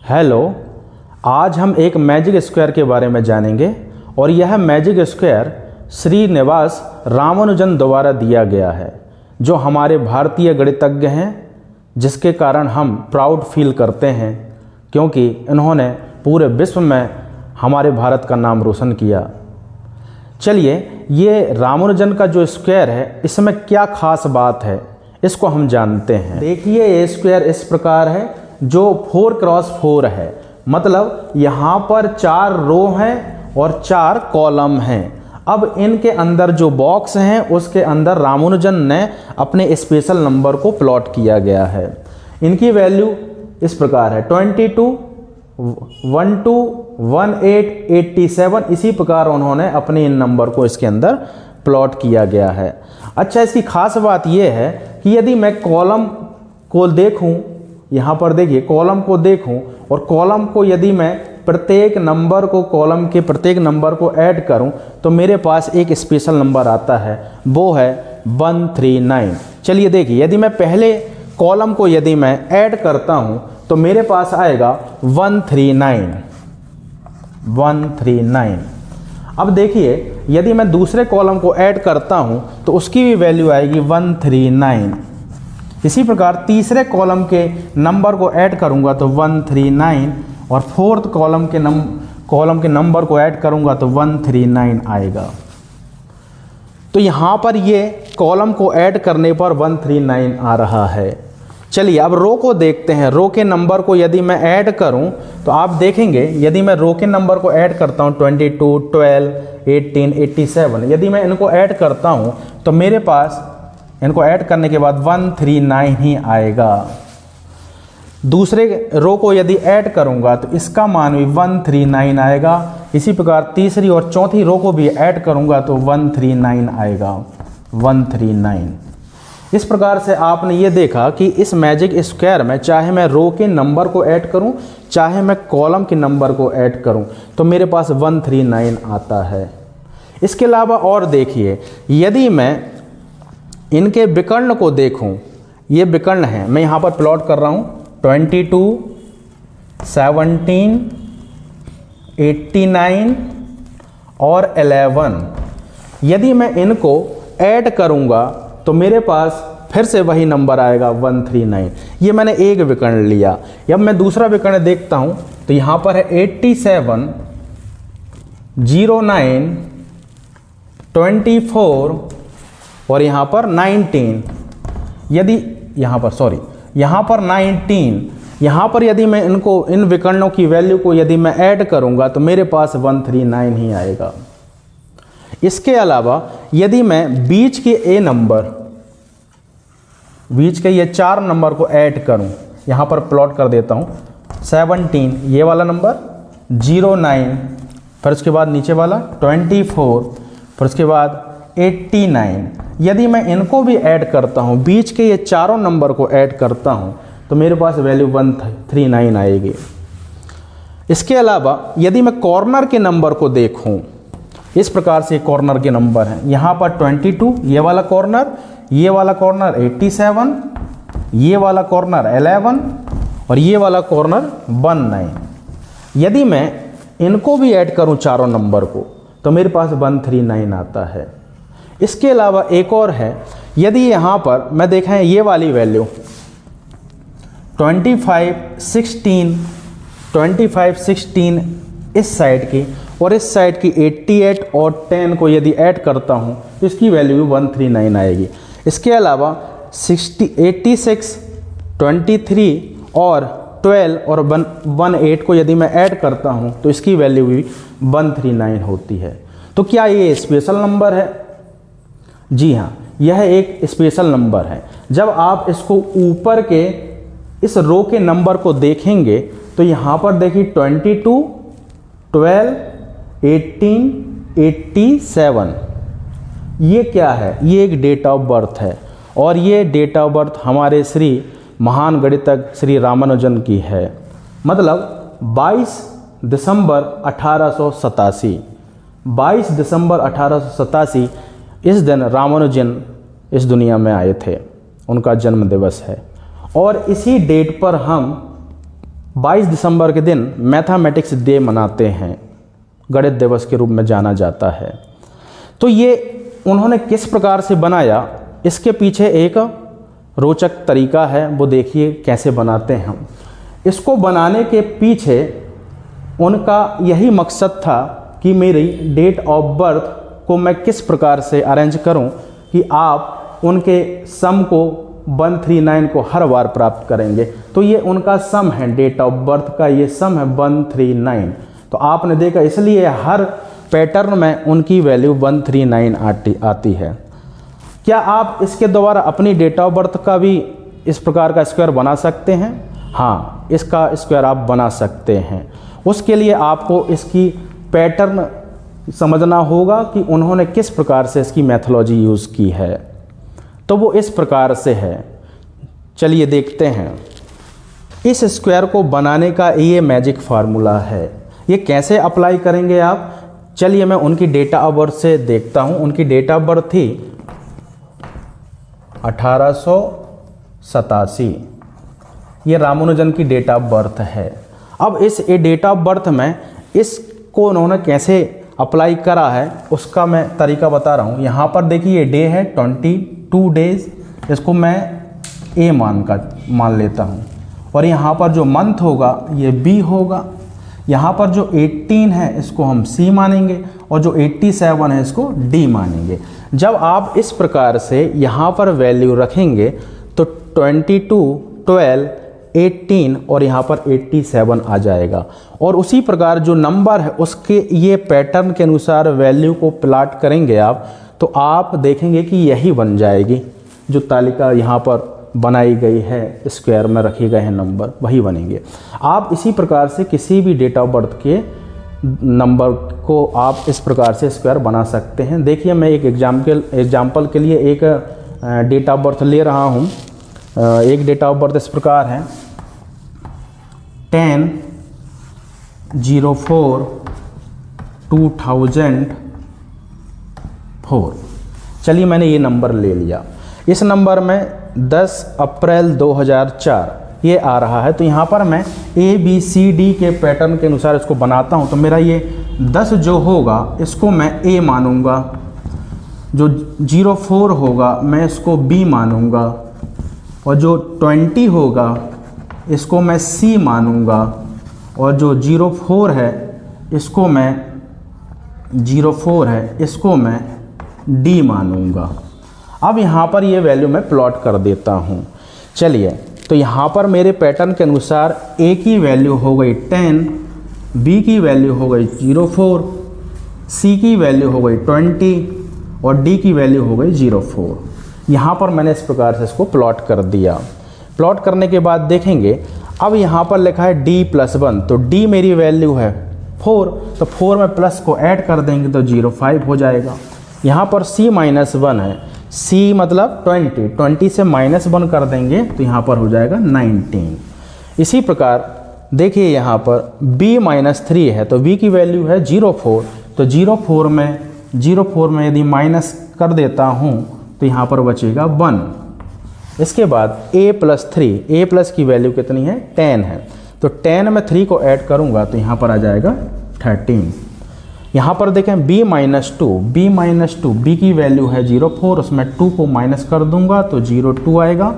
Hello, आज हम एक मैजिक स्क्वायर के बारे में जानेंगे और यह मैजिक स्क्वायर श्रीनिवास रामानुजन द्वारा दिया गया है, जो हमारे भारतीय गणितज्ञ हैं, जिसके कारण हम प्राउड फील करते हैं क्योंकि इन्होंने पूरे विश्व में हमारे भारत का नाम रोशन किया। चलिए, ये रामानुजन का जो स्क्वायर है इसमें क्या खास बात है इसको हम जानते हैं। देखिए, ये स्क्वायर इस प्रकार है जो 4x4 है, मतलब यहाँ पर 4 रो हैं और 4 कॉलम हैं। अब इनके अंदर जो बॉक्स हैं उसके अंदर रामानुजन ने अपने स्पेशल नंबर को प्लॉट किया गया है। इनकी वैल्यू इस प्रकार है 22, 12, 18, 87। इसी प्रकार उन्होंने अपने इन नंबर को इसके अंदर प्लॉट किया गया है। अच्छा, इसकी खास बात यह है कि यदि मैं कॉलम को देखूं, यहाँ पर देखिए कॉलम को देखूं और कॉलम को यदि मैं प्रत्येक नंबर को कॉलम के प्रत्येक नंबर को ऐड करूं तो मेरे पास एक स्पेशल नंबर आता है, वो है 139। चलिए देखिए, यदि मैं पहले कॉलम को यदि मैं ऐड करता हूं तो मेरे पास आएगा 139। अब देखिए, यदि मैं दूसरे कॉलम को ऐड करता हूं तो उसकी भी वैल्यू आएगी 139। इसी प्रकार तीसरे कॉलम के नंबर को ऐड करूंगा तो 139 और फोर्थ कॉलम के नंबर को ऐड करूंगा तो 139 आएगा। तो यहाँ पर ये कॉलम को ऐड करने पर 139 आ रहा है। चलिए अब रो को देखते हैं। रो के नंबर को यदि मैं ऐड करूं तो आप देखेंगे, यदि मैं रो के नंबर को ऐड करता हूं 22, 12, 18, 87, यदि मैं इनको ऐड करता हूं तो मेरे पास इनको ऐड करने के बाद 139 ही आएगा। दूसरे रो को यदि ऐड करूंगा तो इसका मान भी 139 आएगा। इसी प्रकार तीसरी और चौथी रो को भी ऐड करूंगा तो 139 आएगा, 139। इस प्रकार से आपने ये देखा कि इस मैजिक स्क्वायर में चाहे मैं रो के नंबर को ऐड करूं, चाहे मैं कॉलम के नंबर को ऐड करूं, तो मेरे पास 139 आता है। इसके अलावा और देखिए, यदि मैं इनके विकर्ण को देखूं, ये विकर्ण हैं, मैं यहाँ पर प्लॉट कर रहा हूँ 22, 17, 89 और 11। यदि मैं इनको ऐड करूँगा तो मेरे पास फिर से वही नंबर आएगा 139। ये मैंने एक विकर्ण लिया। अब मैं दूसरा विकर्ण देखता हूँ तो यहाँ पर है 87, 09, 24 और यहाँ पर 19। यदि यहाँ पर 19, यहाँ पर यदि मैं इन विकर्णों की वैल्यू को यदि मैं ऐड करूँगा तो मेरे पास 139 ही आएगा। इसके अलावा यदि मैं बीच के ये 4 नंबर को ऐड करूँ, यहाँ पर प्लॉट कर देता हूँ 17 ये वाला नंबर, 09 फिर उसके बाद नीचे वाला 24 फिर उसके बाद 89। यदि मैं इनको भी ऐड करता हूँ, बीच के ये चारों नंबर को ऐड करता हूँ तो मेरे पास वैल्यू 139 आएगी। इसके अलावा यदि मैं कॉर्नर के नंबर को देखूँ, इस प्रकार से कॉर्नर के नंबर हैं, यहाँ पर 22 ये वाला कॉर्नर 87, ये वाला कॉर्नर 11 और ये वाला कॉर्नर 19। यदि मैं इनको भी ऐड करूँ चारों नंबर को तो मेरे पास 139 आता है। इसके अलावा एक और है, यदि यहाँ पर मैं देखें ये वाली वैल्यू 25, 16 इस साइड की और इस साइड की 88 और 10 को यदि ऐड करता हूँ तो इसकी वैल्यू भी 139 आएगी। इसके अलावा 86, 23 और 12 और 18 को यदि मैं ऐड करता हूँ तो इसकी वैल्यू भी 139 होती है। तो क्या ये स्पेशल नंबर है? जी हाँ, यह एक स्पेशल नंबर है। जब आप इसको ऊपर के इस रो के नंबर को देखेंगे तो यहाँ पर देखिए 22, 12, 18, 87। ये क्या है? ये एक डेट ऑफ बर्थ है और ये डेट ऑफ बर्थ हमारे श्री महान गणितज्ञ श्री रामानुजन की है। मतलब 22 दिसंबर 1887, 22 दिसंबर 1887 इस दिन रामानुजन इस दुनिया में आए थे, उनका जन्म दिवस है। और इसी डेट पर हम 22 दिसंबर के दिन मैथमेटिक्स डे मनाते हैं, गणित दिवस के रूप में जाना जाता है। तो ये उन्होंने किस प्रकार से बनाया, इसके पीछे एक रोचक तरीका है, वो देखिए कैसे बनाते हैं हम। इसको बनाने के पीछे उनका यही मकसद था कि मेरी डेट ऑफ बर्थ को मैं किस प्रकार से अरेंज करूं कि आप उनके सम को 139 को हर बार प्राप्त करेंगे। तो ये उनका सम है, डेट ऑफ बर्थ का ये सम है 139। तो आपने देखा, इसलिए हर पैटर्न में उनकी वैल्यू 139 आती है। क्या आप इसके द्वारा अपनी डेट ऑफ बर्थ का भी इस प्रकार का स्क्वायर बना सकते हैं? हाँ, इसका स्क्वायर आप बना सकते हैं। उसके लिए आपको इसकी पैटर्न समझना होगा कि उन्होंने किस प्रकार से इसकी मैथोलॉजी यूज़ की है। तो वो इस प्रकार से है, चलिए देखते हैं। इस स्क्वायर को बनाने का ये मैजिक फार्मूला है। ये कैसे अप्लाई करेंगे आप? चलिए मैं उनकी डेट ऑफ बर्थ से देखता हूँ। उनकी डेट ऑफ बर्थ थी 1887। ये रामानुजन की डेट ऑफ बर्थ है। अब इस डेट ऑफ बर्थ में इसको उन्होंने कैसे अप्लाई करा है उसका मैं तरीका बता रहा हूँ। यहाँ पर देखिए ये डे है 22 डेज, इसको मैं ए मान लेता हूँ। और यहाँ पर जो मंथ होगा ये बी होगा। यहाँ पर जो 18 है इसको हम सी मानेंगे और जो 87 है इसको डी मानेंगे। जब आप इस प्रकार से यहाँ पर वैल्यू रखेंगे तो 22, 12, 18 और यहाँ पर 87 आ जाएगा। और उसी प्रकार जो नंबर है उसके ये पैटर्न के अनुसार वैल्यू को प्लाट करेंगे आप, तो आप देखेंगे कि यही बन जाएगी। जो तालिका यहाँ पर बनाई गई है, स्क्वायर में रखे गए हैं नंबर, वही बनेंगे। आप इसी प्रकार से किसी भी डेट ऑफ बर्थ के नंबर को आप इस प्रकार से स्क्वायर बना सकते हैं। देखिए मैं एक एग्जाम्पल के लिए एक डेट ऑफ बर्थ ले रहा हूँ। एक डेट ऑफ बर्थ इस प्रकार है 10/04/2004। चलिए मैंने ये नंबर ले लिया। इस नंबर में 10 अप्रैल 2004 ये आ रहा है। तो यहाँ पर मैं ABCD के पैटर्न के अनुसार इसको बनाता हूँ। तो मेरा ये 10 जो होगा इसको मैं A मानूंगा, जो 04 होगा मैं इसको B मानूंगा, और जो 20 होगा इसको मैं C मानूंगा, और जो 04 है इसको मैं D मानूंगा। अब यहाँ पर ये वैल्यू मैं प्लॉट कर देता हूँ। चलिए, तो यहाँ पर मेरे पैटर्न के अनुसार A की वैल्यू हो गई 10, B की वैल्यू हो गई 04, C की वैल्यू हो गई 20 और D की वैल्यू हो गई 04। यहाँ पर मैंने इस प्रकार से इसको प्लॉट कर दिया। प्लॉट करने के बाद देखेंगे, अब यहाँ पर लिखा है D+1, तो D मेरी वैल्यू है 4, तो 4 में प्लस को ऐड कर देंगे तो 05 हो जाएगा। यहाँ पर C-1 है, C मतलब 20 से -1 कर देंगे तो यहाँ पर हो जाएगा 19। इसी प्रकार देखिए यहाँ पर B-3 है, तो B की वैल्यू है 04, तो 04 में यदि माइनस कर देता हूँ तो यहाँ पर बचेगा 1। इसके बाद A+3, A+ की वैल्यू कितनी है 10 है, तो 10 में 3 को ऐड करूँगा तो यहाँ पर आ जाएगा 13। यहाँ पर देखें B-2, B की वैल्यू है 04, उसमें 2 को माइनस कर दूंगा तो 02 आएगा।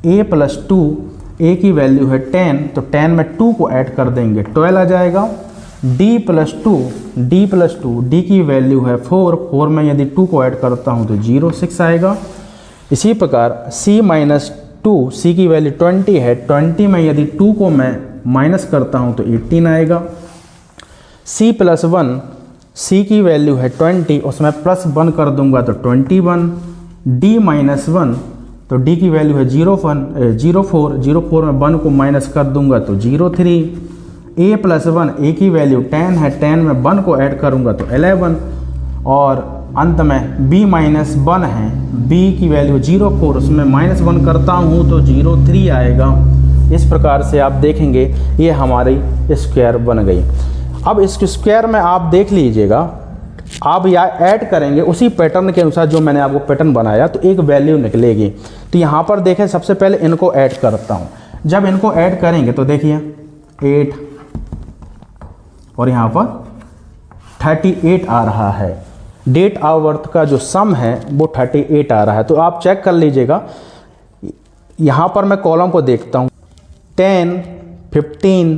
A+2, A की वैल्यू है 10, तो 10 में 2 को ऐड कर देंगे 12 आ जाएगा। D+2, D की वैल्यू है 4 में यदि 2 को ऐड करता हूँ तो 06 आएगा। इसी प्रकार C-2, C की वैल्यू 20 है, 20 में यदि 2 को मैं माइनस करता हूँ तो 18 आएगा। C+1, C की वैल्यू है 20, उसमें +1 कर दूंगा तो 21। D-1, तो D की वैल्यू है 04 में 1 को माइनस कर दूंगा तो 03। A+1, A की वैल्यू 10 है, 10 में 1 को ऐड करूंगा तो 11, और अंत में B-1 है, B की वैल्यू 04, उसमें -1 करता हूँ तो 03 आएगा। इस प्रकार से आप देखेंगे ये हमारी स्क्वायर बन गई। अब इस स्क्वायर में आप देख लीजिएगा, आप या ऐड करेंगे उसी पैटर्न के अनुसार जो मैंने आपको पैटर्न बनाया तो एक वैल्यू निकलेगी। तो यहाँ पर देखें, सबसे पहले इनको ऐड करता हूँ। जब इनको ऐड करेंगे तो देखिए 8 और यहाँ पर 38 आ रहा है। डेट ऑफ बर्थ का जो सम है वो 38 आ रहा है। तो आप चेक कर लीजिएगा, यहाँ पर मैं कॉलम को देखता हूँ, 10, 15,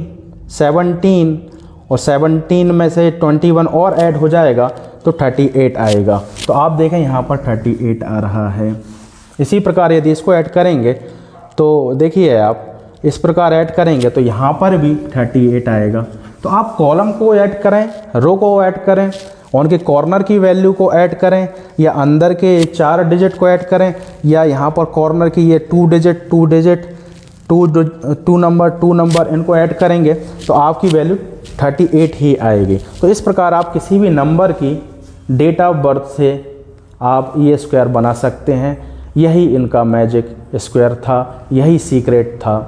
17 और 17 में से 21 और ऐड हो जाएगा तो 38 आएगा। तो आप देखें यहाँ पर 38 आ रहा है। इसी प्रकार यदि इसको ऐड करेंगे तो देखिए आप इस प्रकार ऐड करेंगे तो यहाँ पर भी 38 आएगा। तो आप कॉलम को ऐड करें, रो को ऐड करें, उनके कॉर्नर की वैल्यू को ऐड करें, या अंदर के 4 डिजिट को ऐड करें, या यहाँ पर कॉर्नर की ये 2 डिजिट 2 नंबर इनको ऐड करेंगे तो आपकी वैल्यू 38 ही आएगी। तो इस प्रकार आप किसी भी नंबर की डेट ऑफ बर्थ से आप ये स्क्वायर बना सकते हैं। यही इनका मैजिक स्क्वायर था, यही सीक्रेट था।